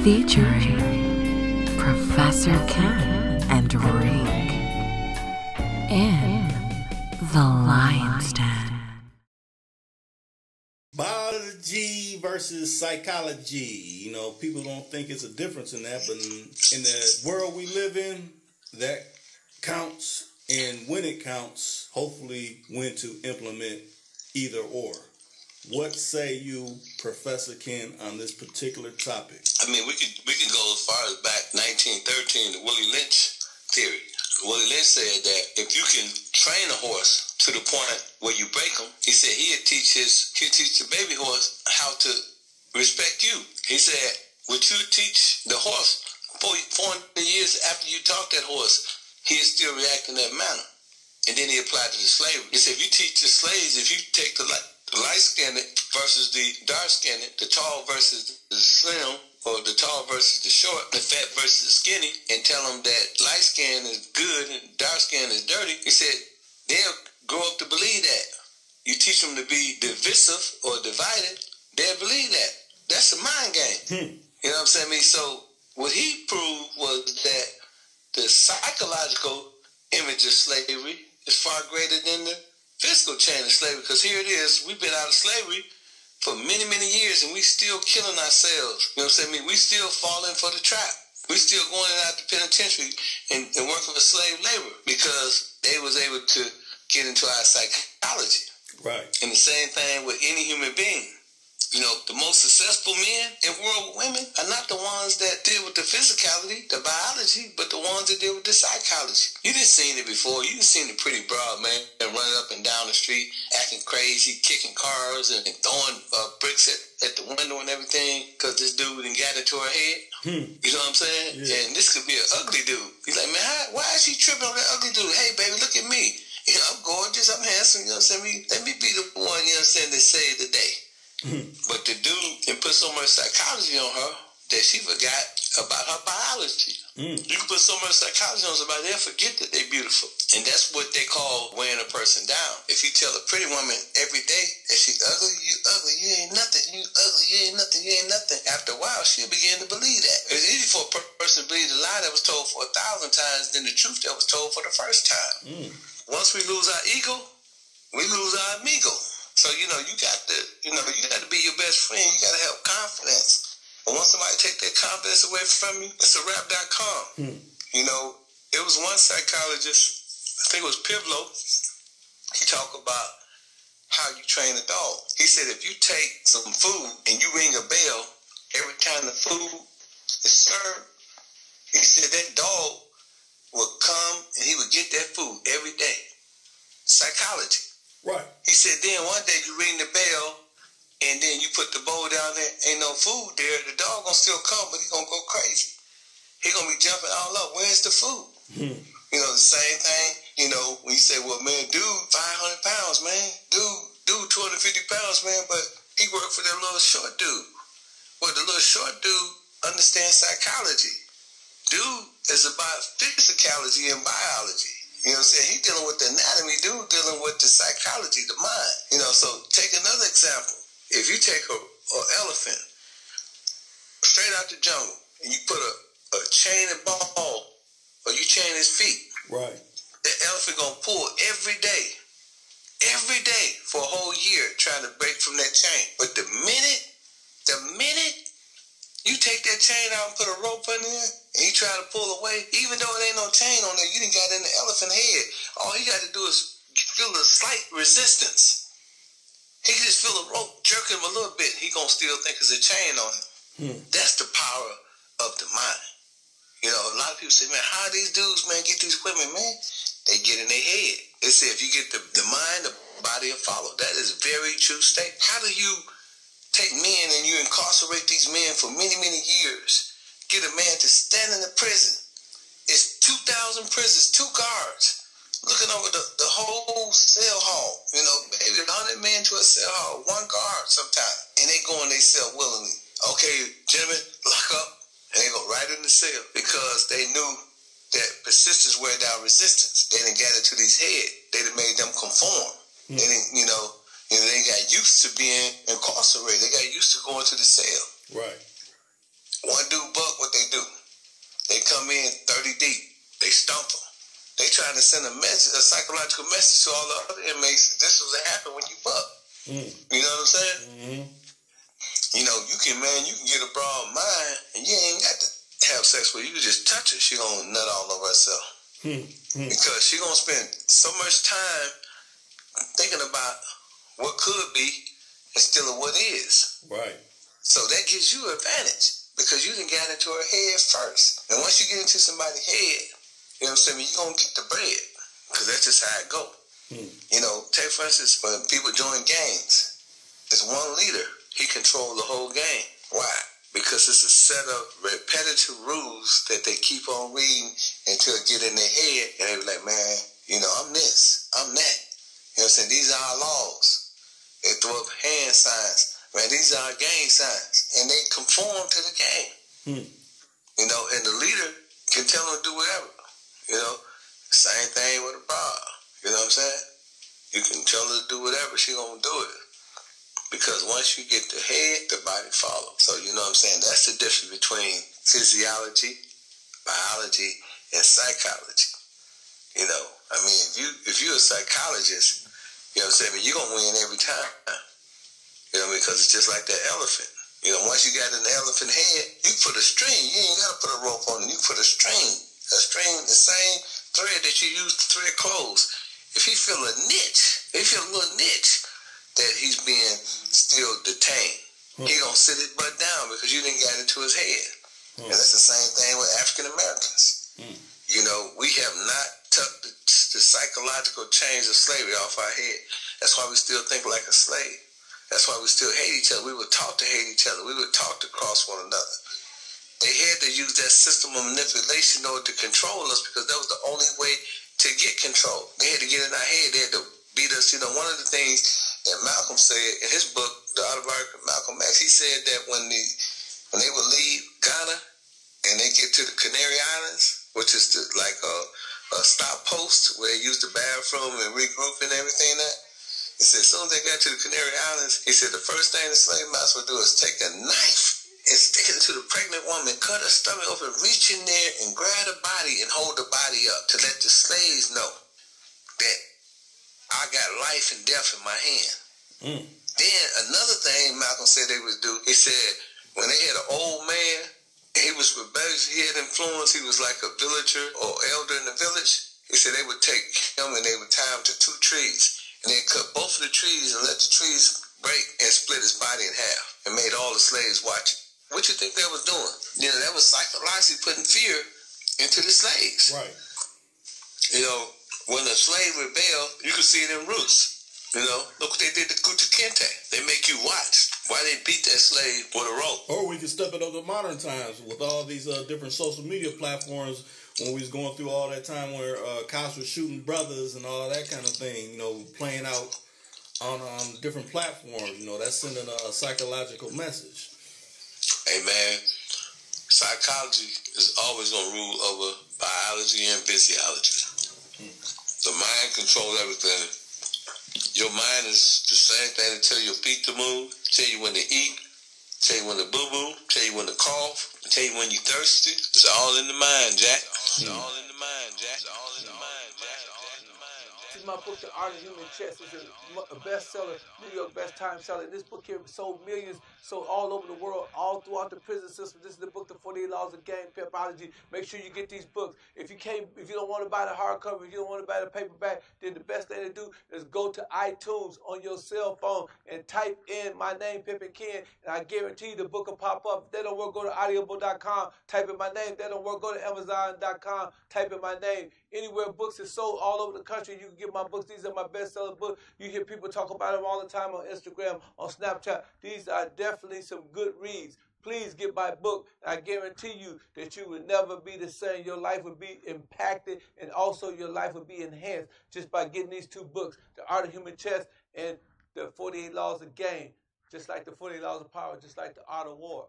featuring Professor Ken and Reek in the Lion's Den. Biology versus psychology. You know, people don't think it's a difference in that, but in the world we live in, that counts. And when it counts, hopefully when to implement either or. What say you, Professor Ken, on this particular topic? I mean, we can go as far as back 1913, the Willie Lynch theory. Willie Lynch said that if you can train a horse to the point where you break him, he said he'd teach the baby horse how to respect you. He said, would you teach the horse 400 years after you taught that horse, he'd still react in that manner? And then he applied it to slavery. He said, if you teach the slaves, if you take the light-skinned versus the dark-skinned, the tall versus the slim, or the tall versus the short, the fat versus the skinny, and tell them that light skin is good and dark skin is dirty, he said they'll grow up to believe that. You teach them to be divisive or divided, they'll believe that. That's a mind game. You know what I'm saying? So what he proved was that the psychological image of slavery is far greater than the physical chain of slavery, because here it is, we've been out of slavery for many, many years, and we still killing ourselves. You know what I'm saying? We still falling for the trap. We still going out the penitentiary and working for slave labor because they was able to get into our psychology. Right. And the same thing with any human being. You know, the most successful men in world women are not the ones that deal with the physicality, the biology, but the ones that deal with the psychology. You done seen it before. You done seen the pretty broad man that running up and down the street, acting crazy, kicking cars and throwing bricks at the window and everything because this dude done got into her head. You know what I'm saying? Yeah. And this could be an ugly dude. He's like, man, why is she tripping on that ugly dude? Hey, baby, look at me. You know, I'm gorgeous, I'm handsome, you know what I'm saying? Let me be the one, you know what I'm saying, that saved the day. But the dude can put so much psychology on her that she forgot about her biology. You can put so much psychology on somebody, they'll forget that they're beautiful. And that's what they call wearing a person down. If you tell a pretty woman every day that she ugly, you ain't nothing, you ugly, you ain't nothing, you ain't nothing. After a while, she'll begin to believe that. It's easy for a person to believe the lie that was told for 1,000 times than the truth that was told for the first time. Once we lose our ego, we lose our amigo. So, you know, you got to be your best friend. You got to have confidence. But once somebody take that confidence away from you, it's a rap.com. You know, it was one psychologist, I think it was Pivlo, he talked about how you train a dog. He said if you take some food and you ring a bell every time the food is served, he said that dog would come and he would get that food every day. Psychology. Right. He said then one day you ring the bell and then you put the bowl down there, ain't no food there, the dog gonna still come, but he gonna go crazy. He gonna be jumping all up. Where's the food? You know, the same thing, you know, when you say, well, man, dude, 500 pounds, man. Dude, 250 pounds, man, but he worked for that little short dude. Well, the little short dude understands psychology. Dude is about physicality and biology. You know what I'm saying? He's dealing with the anatomy, dude dealing with the psychology, the mind. You know, so take another example. If you take an elephant straight out the jungle and you put a chain and ball, or you chain his feet, right, that elephant gonna pull every day for a whole year trying to break from that chain. But the minute you take that chain out and put a rope in there, and he try to pull away, even though it ain't no chain on there, you done got in the elephant head. All he got to do is feel a slight resistance. He can just feel a rope jerking him a little bit. He gonna still think there's a chain on him. That's the power of the mind. You know, a lot of people say, man, how these dudes, man, get these women, man? They get in their head. They say if you get the mind, the body will follow. That is a very true statement. How do you take men and you incarcerate these men for many, many years? Get a man to stand in the prison. It's 2,000 prisons, 2 guards, looking over the whole cell hall. You know, maybe 100 men to a cell hall, 1 guard sometimes. And they go in their cell willingly. Okay, gentlemen, lock up. And they go right in the cell because they knew that persistence wear down resistance. They didn't gather to these head. They done made them conform. They didn't, you know, they got used to being incarcerated. They got used to going to the cell. Right. One dude buck, what they do? They come in 30 deep. They stump them. They trying to send a message, a psychological message to all the other inmates. This was what happened when you buck. You know what I'm saying? Mm-hmm. You know, you can get a broad mind, and you ain't got to have sex with her. You can just touch her. She gonna nut all over herself. Because she gonna spend so much time thinking about what could be instead of what is. Right. So that gives you an advantage because you done got into her head first. And once you get into somebody's head, you know what I'm saying, you're gonna get the bread because that's just how it go. You know, take for instance, when people join gangs, there's one leader. He controls the whole gang. Why? Because it's a set of repetitive rules that they keep on reading until it get in their head, and they be like, man, you know, I'm this, I'm that. You know what I'm saying? These are our laws. They throw up hand signs. Man, these are our gang signs. And they conform to the gang. You know, and the leader can tell them to do whatever. You know, same thing with a broad. You know what I'm saying? You can tell her to do whatever, she gonna do it. Because once you get the head, the body follows. So you know what I'm saying? That's the difference between physiology, biology, and psychology. You know, I mean, if you're a psychologist, you know what I'm saying, you're gonna win every time. You know what I mean? Because it's just like that elephant. You know, once you got an elephant head, you put a string. You ain't gotta put a rope on it. You put a string, the same thread that you use to thread clothes. If he feel a little niche that he's being still detained, he gonna sit his butt down because you didn't get into his head. And that's the same thing with African Americans. You know, we have not took the psychological chains of slavery off our head. That's why we still think like a slave. That's why we still hate each other. We were taught to hate each other. We were taught to cross one another. They had to use that system of manipulation in order to control us because that was the only way to get control. They had to get in our head. They had to beat us. You know, one of the things that Malcolm said in his book, The Autobiography of Malcolm X, he said that when they would leave Ghana and they get to the Canary Islands, which is like a stop post where they use the bathroom and regroup and everything that, he said as soon as they got to the Canary Islands, he said the first thing the slave master would do is take a knife and stick it into the pregnant woman, cut her stomach open, reach in there and grab the body and hold the body up to let the slaves know that I got life and death in my hand. Then another thing Malcolm said they would do, he said when they had an old man, he was rebellious, he had influence, he was like a villager or elder in the village, he said they would take him and they would tie him to 2 trees and they'd cut both of the trees and let the trees break and split his body in half and made all the slaves watch it. What you think that was doing? You know, that was psychologically putting fear into the slaves. Right. You know, when a slave rebelled, you could see it in roots. You know, look what they did to Kuta Kinte. They make you watch why they beat that slave with a rope. Or we can step it up to modern times with all these different social media platforms when we was going through all that time where cops were shooting brothers and all that kind of thing, you know, playing out on different platforms. You know, that's sending a psychological message. Hey, man, psychology is always going to rule over biology and physiology. The mind controls everything. Your mind is the same thing to tell your feet to move, tell you when to eat, tell you when to boo-boo, tell you when to cough, tell you when you're thirsty. It's all in the mind, Jack. It's all in the mind, Jack. It's all in the mind, Jack. This is my book, The Art of Human Chess. It's a bestseller, New York best time seller. This book here sold millions, sold all over the world, all throughout the prison system. This is the book, The 48 Laws of Game, Pimpology. Make sure you get these books. If you don't want to buy the hardcover, if you don't want to buy the paperback, then the best thing to do is go to iTunes on your cell phone and type in my name, Pimpin Ken, and I guarantee you the book will pop up. If that don't work, go to audiobook.com, type in my name. If that don't work, go to amazon.com, type in my name. Anywhere books are sold all over the country, you can get my books. These are my bestseller books. You hear people talk about them all the time on Instagram, on Snapchat. These are definitely some good reads. Please get my book. I guarantee you that you will never be the same. Your life will be impacted, and also your life will be enhanced just by getting these 2 books, The Art of Human Chess and The 48 Laws of Game. Just like the 48 Laws of Power, just like The Art of War.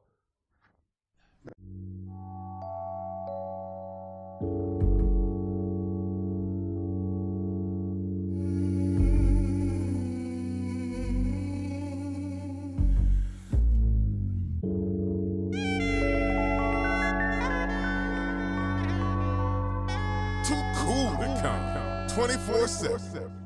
cool to count 24/7.